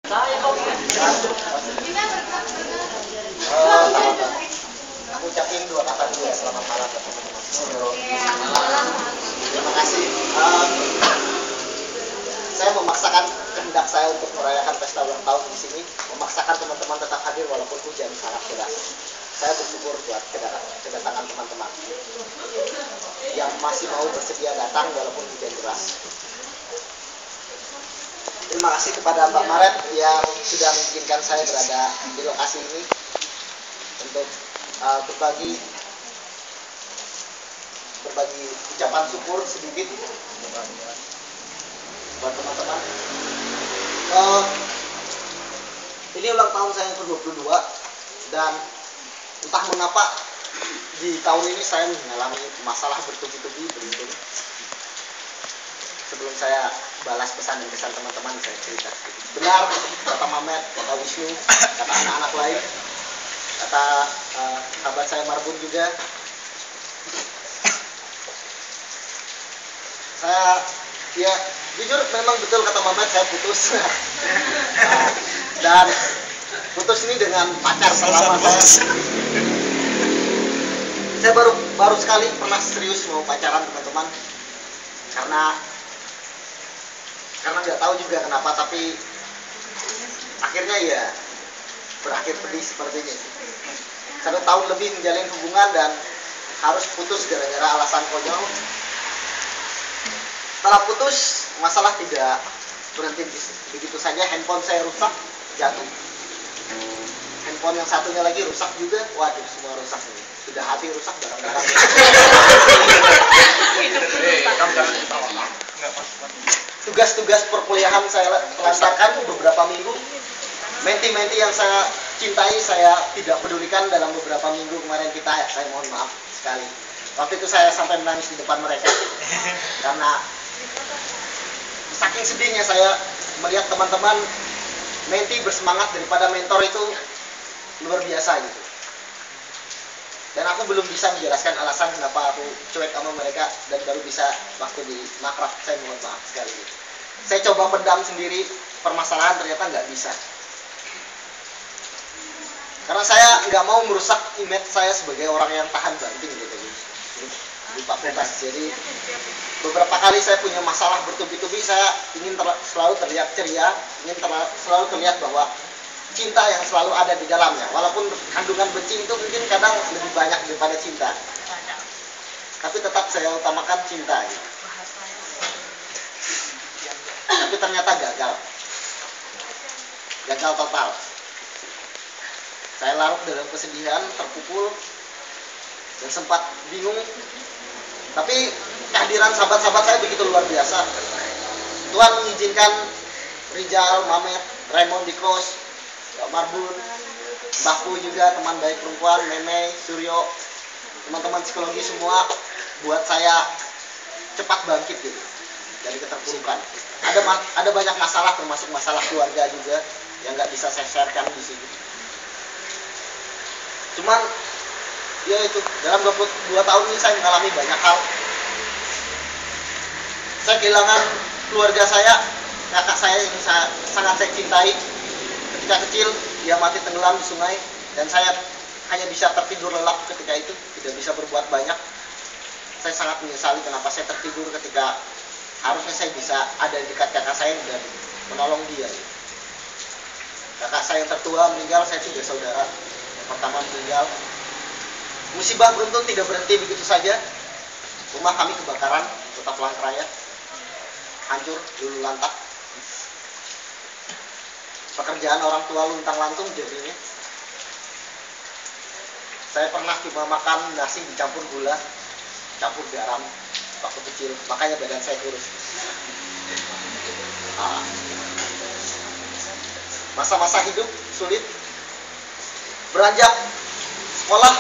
Aku ucapin dua kata dulu ya, selamat malam teman-teman. Terima kasih. Saya memaksakan kehendak saya untuk merayakan pesta ulang tahun di sini, memaksakan teman-teman tetap hadir walaupun hujan sangat deras. Saya bersyukur buat kedatangan teman-teman yang masih mau bersedia datang walaupun hujan deras. Terima kasih kepada Mbak Maret yang sudah mengizinkan saya berada di lokasi ini untuk berbagi ucapan syukur sedikit buat teman-teman. Ini ulang tahun saya yang ke-22 dan entah mengapa di tahun ini saya mengalami masalah bertubi-tubi beruntun. Sebelum saya balas pesan dan kesan teman-teman, saya cerita. Benar, kata Mamet, kata Wisnu, kata anak-anak lain, kata sahabat saya Marbun juga. Saya, ya jujur memang betul kata Mamet, saya putus. Dan putus ini dengan pacar selama saya baru sekali pernah serius mau pacaran teman-teman, karena nggak tahu juga kenapa, tapi akhirnya ya berakhir pedih seperti ini. 1 tahun lebih menjalin hubungan dan harus putus gara-gara alasan konyol. Setelah putus, masalah tidak berhenti begitu saja. Handphone saya rusak, jatuh. Handphone yang satunya lagi rusak juga. Waduh, semua rusak ini. Sudah hati rusak, barang-barang. Tugas-tugas perkuliahan saya lancarkan beberapa minggu. Menti-menti yang saya cintai saya tidak pedulikan dalam beberapa minggu kemarin kita. Saya mohon maaf sekali. Waktu itu saya sampai menangis di depan mereka karena saking sedihnya saya melihat teman-teman menti bersemangat daripada mentor itu luar biasa gitu. Dan aku belum bisa menjelaskan alasan kenapa aku cuek sama mereka dan baru bisa waktu di makrab. Saya mohon maaf sekali. Saya coba pendam sendiri permasalahan, ternyata nggak bisa. Karena saya nggak mau merusak image saya sebagai orang yang tahan banting gitu. Lupa bebas. Jadi beberapa kali saya punya masalah bertubi-tubi, saya ingin selalu terlihat ceria, ingin selalu terlihat bahwa cinta yang selalu ada di dalamnya. Walaupun kandungan benci itu mungkin kadang lebih banyak daripada cinta, tapi tetap saya utamakan cinta gitu. Tapi ternyata gagal total. Saya larut dalam kesedihan, terpukul dan sempat bingung. Tapi kehadiran sahabat-sahabat saya begitu luar biasa. Tuhan mengizinkan Rijal, Mamet, Raymond Dikos, Marbun, Mbahku juga, teman baik perempuan, Meme, Suryo, teman-teman psikologi semua buat saya cepat bangkit gitu dari keterpurukan. Ada banyak masalah, termasuk masalah keluarga juga yang nggak bisa saya sharekan di sini. Cuman ya itu, dalam 22 tahun ini saya mengalami banyak hal. Saya kehilangan keluarga saya, kakak saya yang sangat saya cintai. Ketika kecil dia mati tenggelam di sungai dan saya hanya bisa tertidur lelap ketika itu, tidak bisa berbuat banyak. Saya sangat menyesali kenapa saya tertidur ketika harusnya saya bisa ada di dekat kakak saya dan menolong dia. Kakak saya yang tertua meninggal, saya 3 saudara. Yang pertama meninggal. Musibah beruntun tidak berhenti begitu saja. Rumah kami kebakaran, Kota Palangkaraya, hancur lulu lantak. Pekerjaan orang tua luntang-lantung jadinya. Saya pernah cuma makan nasi dicampur gula, campur garam waktu kecil, makanya badan saya kurus. Masa-masa hidup sulit. Beranjak sekolah,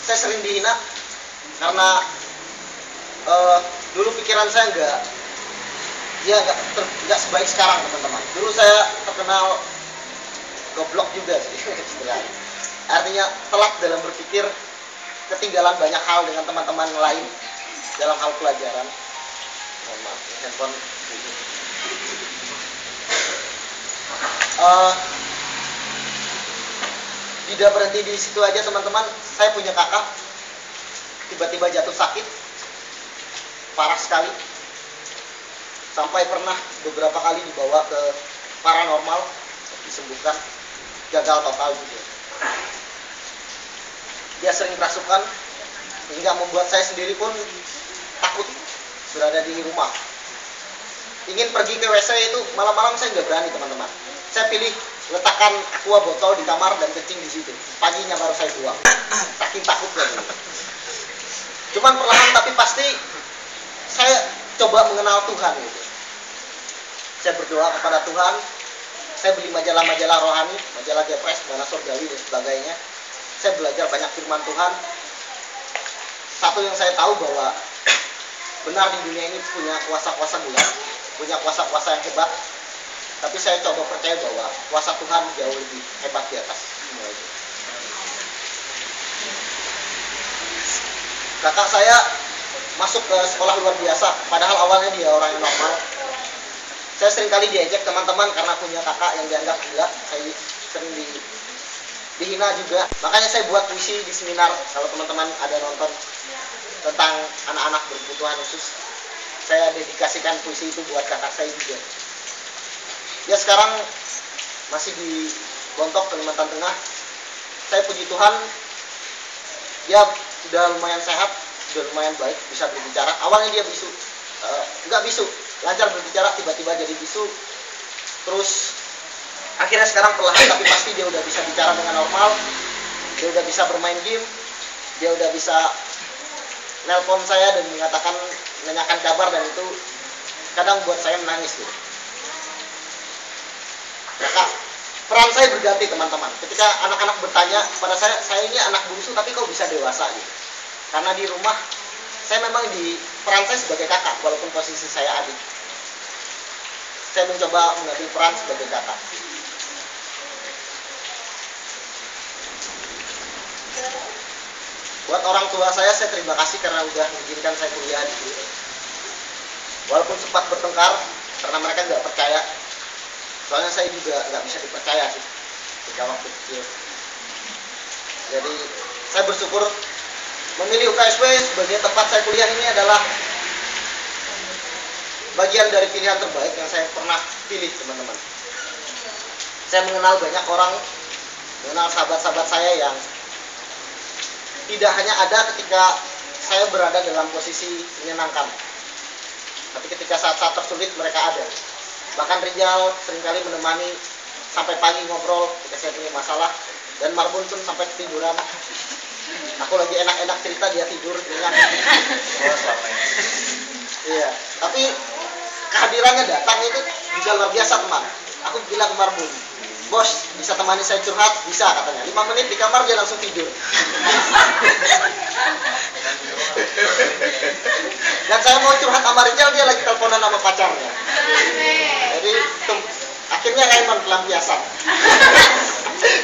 saya sering dihina karena dulu pikiran saya nggak sebaik sekarang teman-teman. Dulu saya terkenal goblok juga sih istilahnya. Artinya telat dalam berpikir, ketinggalan banyak hal dengan teman-teman lain dalam hal pelajaran. Mohon maaf, handphone. Eh, tidak berhenti di situ aja teman-teman. Saya punya kakak tiba-tiba jatuh sakit parah sekali, sampai pernah beberapa kali dibawa ke paranormal, disembuhkan, gagal total gitu. Dia sering kerasukan hingga membuat saya sendiri pun takut berada di rumah. Ingin pergi ke WC itu malam-malam saya nggak berani teman-teman. Saya pilih letakkan aqua botol di kamar dan kencing di situ. Paginya baru saya buang. Saking takutnya. Cuman perlahan tapi pasti saya coba mengenal Tuhan gitu. Saya berdoa kepada Tuhan. Saya beli majalah-majalah rohani, majalah Gepres, Mana Surgawi dan sebagainya. Saya belajar banyak firman Tuhan. Satu yang saya tahu bahwa benar di dunia ini punya kuasa-kuasa bulan, punya kuasa-kuasa yang hebat. Tapi saya coba percaya bahwa kuasa Tuhan jauh lebih hebat di atas semua itu. Kakak saya masuk ke sekolah luar biasa, padahal awalnya dia orang yang normal. Saya sering kali diajak teman-teman karena punya kakak yang dianggap gila. Saya sering dihina juga. Makanya saya buat puisi di seminar. Kalau teman-teman ada nonton tentang anak-anak berkebutuhan khusus, saya dedikasikan puisi itu buat kakak saya juga. Dia sekarang masih di Bontok, Kalimantan Tengah. Saya puji Tuhan, dia sudah lumayan sehat, sudah lumayan baik, bisa berbicara. Awalnya dia bisu, nggak bisu, lancar berbicara, tiba-tiba jadi bisu. Terus akhirnya sekarang perlahan tapi pasti dia udah bisa bicara dengan normal. Dia udah bisa bermain game, dia udah bisa nelpon saya dan mengatakan, menanyakan kabar, dan itu kadang buat saya menangis gitu. Maka peran saya berganti teman-teman. Ketika anak-anak bertanya pada saya ini anak bungsu tapi kok bisa dewasa gitu. Karena di rumah saya memang di peran saya sebagai kakak walaupun posisi saya adik. Saya mencoba mengambil peran sebagai kakak. Buat orang tua saya terima kasih karena udah mengizinkan saya kuliah di sini. Walaupun sempat bertengkar karena mereka nggak percaya. Soalnya saya juga nggak bisa dipercaya sih ketika waktu kecil. Jadi saya bersyukur memilih UKSW sebagai tempat saya kuliah ini adalah bagian dari pilihan terbaik yang saya pernah pilih teman-teman. Saya mengenal banyak orang, mengenal sahabat-sahabat saya yang tidak hanya ada ketika saya berada dalam posisi menyenangkan, tapi ketika saat-saat tersulit mereka ada. Bahkan Rijal seringkali menemani sampai pagi ngobrol ketika saya punya masalah, dan Marbun pun sampai ketiduran. Aku lagi enak-enak cerita dia tidur nyenyak. Iya, tapi kehadirannya datang itu juga luar biasa teman. Aku bilang ke Marbun, bos bisa temani saya curhat? Bisa katanya. 5 menit di kamar dia langsung tidur. Dan saya mau curhat sama Rijal, dia lagi teleponan sama pacarnya. Jadi akhirnya Raymond pelampiasan.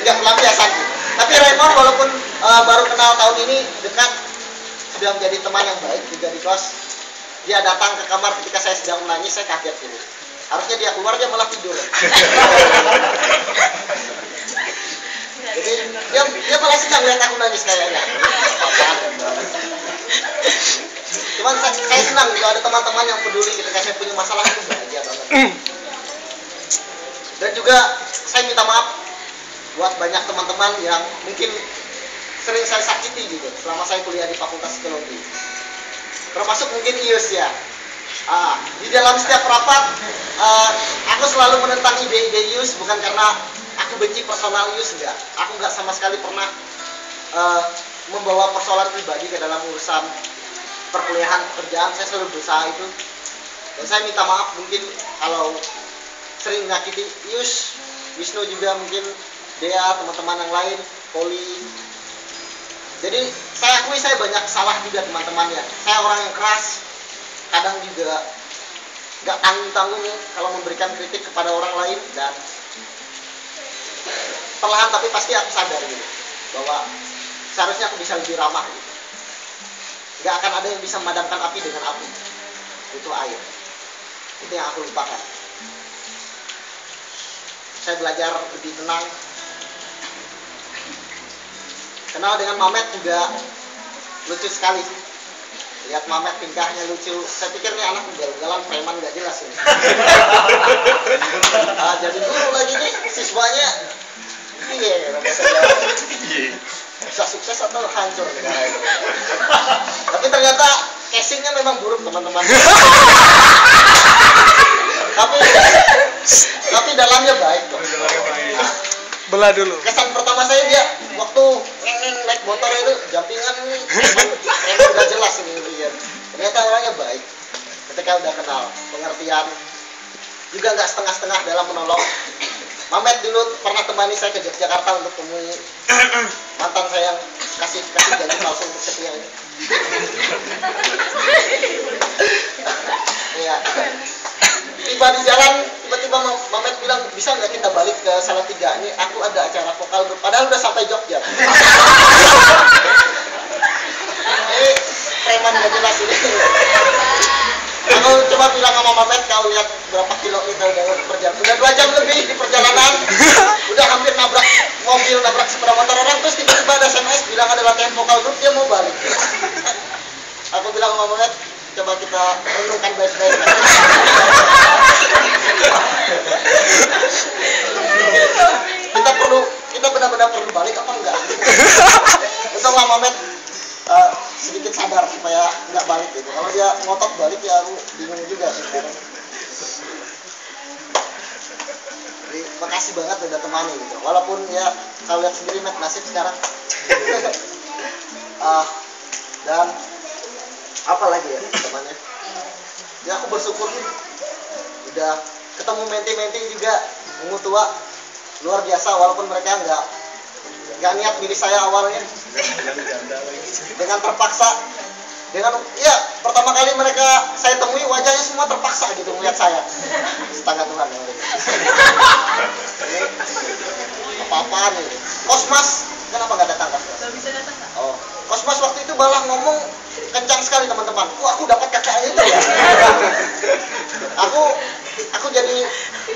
Enggak pelampiasan sih. Tapi Raymond walaupun baru kenal tahun ini, dekat, sudah menjadi teman yang baik juga di kelas. Dia datang ke kamar ketika saya sedang menangis, saya kaget gitu. Harusnya dia keluar, dia malah tidur. Jadi dia malah senang lihat aku nangis kayaknya. Cuman saya senang kalau ada teman-teman yang peduli ketika saya punya masalah, itu bahagia banget. Dan juga saya minta maaf buat banyak teman-teman yang mungkin sering saya sakiti gitu selama saya kuliah di Fakultas Psikologi. Termasuk mungkin Ius ya. Di dalam setiap rapat aku selalu menentang ide-ide Ius, bukan karena aku benci personal Ius, enggak. Aku enggak sama sekali pernah membawa persoalan pribadi ke dalam urusan perkuliahan, pekerjaan. Saya selalu berusaha itu. Dan saya minta maaf mungkin kalau sering menyakiti Ius, Wisnu juga mungkin, Dea, teman-teman yang lain, Poli. Jadi saya akui saya banyak salah juga teman-temannya. Saya orang yang keras, kadang juga nggak tanggung-tanggung kalau memberikan kritik kepada orang lain, dan perlahan tapi pasti aku sadar gitu bahwa seharusnya aku bisa lebih ramah gitu. Nggak akan ada yang bisa memadamkan api dengan api, itu air. Itu yang aku lupakan. saya belajar lebih tenang. Kenal dengan Mamet juga lucu sekali. Lihat Mamet tingkahnya lucu. Saya pikir nih anak ugal-ugalan preman gak jelas ini. Jadi guru lagi nih siswanya. Iya, bisa sukses atau hancur negara ini. Tapi ternyata casingnya memang buruk teman-teman. tapi dalamnya baik kok. Belah dulu. Kesan pertama saya dia waktu naik motor itu jampingan emang udah jelas ini lihat. Ternyata orangnya baik. Ketika udah kenal, pengertian, juga nggak setengah-setengah dalam menolong. Mamet dulu pernah temani saya ke Yogyakarta untuk temui mantan saya yang kasih janji palsu untuk setia ini. Iya. Tiba di jalan, tiba-tiba Mamet bilang, bisa nggak kita balik ke Salatiga? Ini aku ada acara vokal grup, padahal udah sampai Jogja. Ini preman nggak jelas ini. Aku coba bilang sama Mamet, kau lihat berapa kilo kita udah berjalan, udah 2 jam lebih di perjalanan, udah hampir nabrak mobil, nabrak sepeda motor orang, terus tiba-tiba ada SMS bilang ada latihan vokal grup, dia mau balik. Aku bilang sama Mamet, coba kita renungkan baik-baik. Kita benar-benar perlu balik apa enggak? Untunglah Mamet sedikit sadar supaya nggak balik gitu. Kalau dia ngotot balik ya aku bingung juga sebenarnya. Jadi makasih banget udah temani gitu. Walaupun ya kalau lihat sendiri Met nasib sekarang. Dan apa lagi ya temannya? Ya aku bersyukur udah ketemu menti-menti juga ungu tua luar biasa, walaupun mereka nggak niat milih saya awalnya. Dengan terpaksa, ya pertama kali mereka saya temui wajahnya semua terpaksa gitu melihat saya. Setengah Tuhan ya. Ini apa-apaan ini? Kosmas kenapa nggak datang Kosmas? Nggak bisa datang Kak. Oh, Kosmas waktu itu malah ngomong kencang sekali teman-teman. Aku dapat kakak itu ya. Aku jadi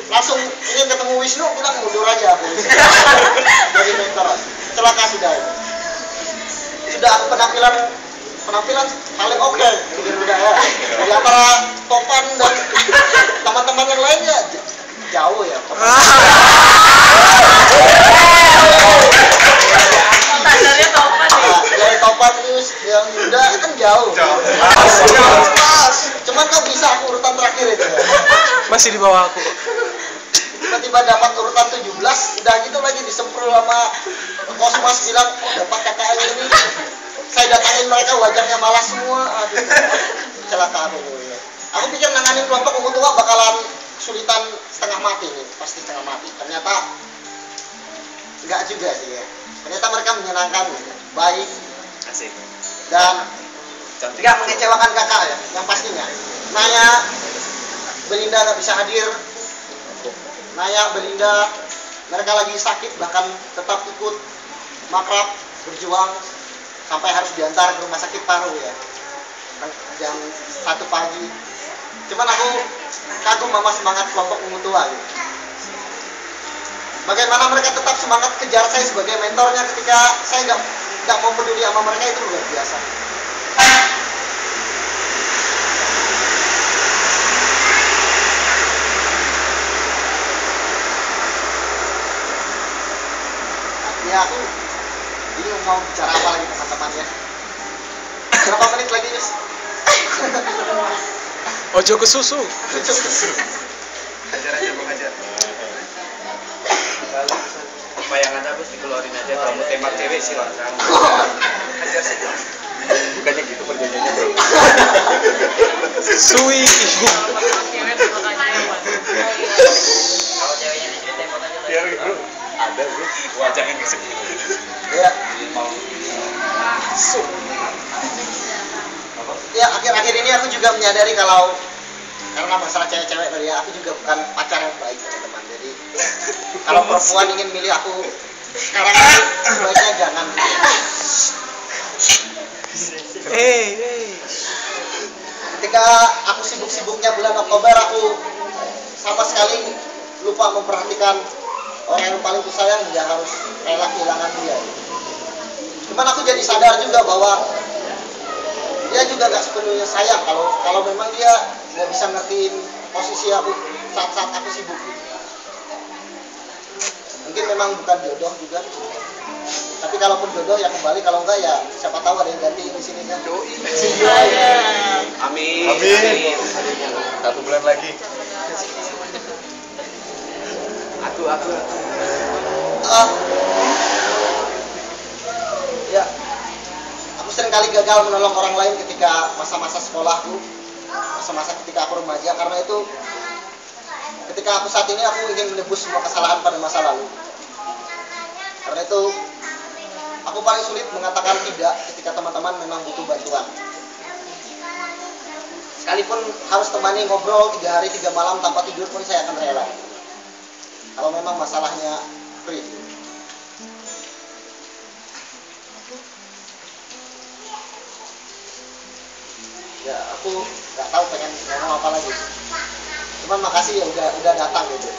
langsung ingin ketemu Wisnu, bilang mundur aja aku. Jadi mentor. Celaka sudah itu. Sudah penampilan paling oke udah ya. Di antara Topan dan teman-teman yang lainnya jauh ya. Standarnya Topan ya. Dari Topan news yang udah kan jauh. Cuman kok bisa aku urutan terakhir itu. Masih di bawah aku. Tiba-tiba dapat urutan 17, udah gitu lagi disemprot sama Kosmas bilang dapat kakak ini. Saya datangin mereka wajahnya malas semua. Aduh, celaka aku ya. Aku pikir nanganin kelompok ungu tua bakalan kesulitan setengah mati nih, pasti setengah mati. Ternyata enggak juga sih ya. Ternyata mereka menyenangkan, baik, Asik. dan nggak mengecewakan kakak ya, yang pastinya. Naya, Belinda nggak bisa hadir. Naya, Belinda, mereka lagi sakit bahkan tetap ikut makrab berjuang sampai harus diantar ke rumah sakit paru ya. Jam 1 pagi. Cuman aku kagum sama semangat kelompok ungu tua gitu. Bagaimana mereka tetap semangat kejar saya sebagai mentornya ketika saya nggak mau peduli sama mereka, itu luar biasa. Ya aku bingung mau bicara apa lagi teman-teman ya. Berapa menit lagi Yus? Ojo ke susu. Hajar aja Bang, hajar. Apa yang ada harus dikeluarin aja, kalau mau tembak cewek silakan. Hajar saja. Bukannya gitu perjanjiannya bro. Sui. Cewek tembak aja. Kalau ceweknya di tembak aja. Biar bro. Ada bro. Wajah yang segitu. Ya. Ya akhir-akhir ini aku juga menyadari kalau karena masalah cewek-cewek tadi ya, aku juga bukan pacar yang baik teman-teman. Jadi kalau perempuan ingin milih aku sekarang ini sebaiknya jangan. Ketika aku sibuk-sibuknya bulan Oktober, aku sama sekali lupa memperhatikan orang yang paling kusayang dia harus rela kehilangan dia. Cuman aku jadi sadar juga bahwa dia juga gak sepenuhnya sayang kalau memang dia nggak bisa ngertiin posisi aku saat-saat aku sibuk. Mungkin memang bukan jodoh juga. Tapi kalaupun jodoh ya kembali, kalau enggak ya siapa tahu ada yang ganti di sini kan. Amin. Amin. 1 bulan lagi. Aku. Ya, aku sering kali gagal menolong orang lain ketika masa-masa sekolahku, masa-masa ketika aku remaja, karena itu ketika aku saat ini aku ingin menebus semua kesalahan pada masa lalu. Karena itu aku paling sulit mengatakan tidak ketika teman-teman memang butuh bantuan. Sekalipun harus temani ngobrol 3 hari 3 malam tanpa tidur pun saya akan rela. Kalau memang masalahnya free. Ya aku nggak tahu pengen ngomong apa lagi. Cuman makasih ya udah datang gitu.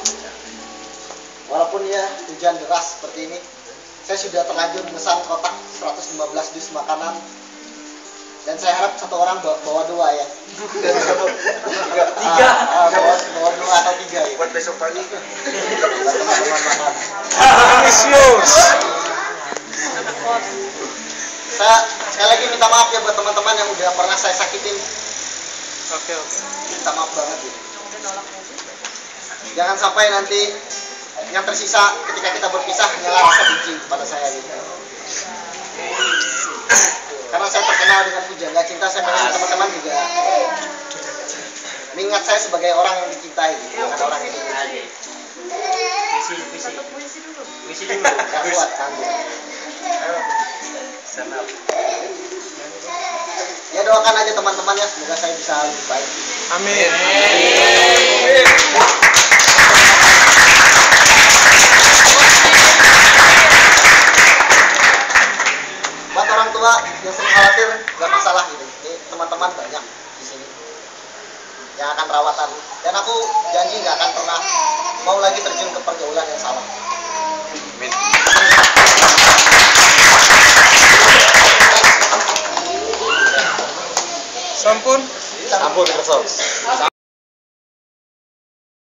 Walaupun ya hujan deras seperti ini, saya sudah terlanjur memesan kotak 115 dus makanan. Dan saya harap satu orang bawa 2 ya. Tiga. Bawa 2 atau 3 ya. Buat besok pagi. Teman-teman makan. It's yours. Saya sekali lagi minta maaf ya buat teman-teman yang udah pernah saya sakitin. Oke. Minta maaf banget gitu. Jangan sampai nanti yang tersisa ketika kita berpisah hanyalah rasa benci kepada saya gitu. Karena saya terkenal dengan pujangga cinta, saya pengen teman-teman juga mengingat saya sebagai orang yang dicintai, bukan orang yang dicintai. Puisi dulu. Gak kuat kan? Sanap. Ya doakan aja teman-teman ya, semoga saya bisa lebih baik. Amin. Buat orang tua yang sering khawatir, gak masalah gitu. Ini teman-teman banyak di sini yang akan rawatan. Dan aku janji gak akan pernah mau lagi terjun ke pergaulan yang salah. Amin. Sampun. Ampun, kesel.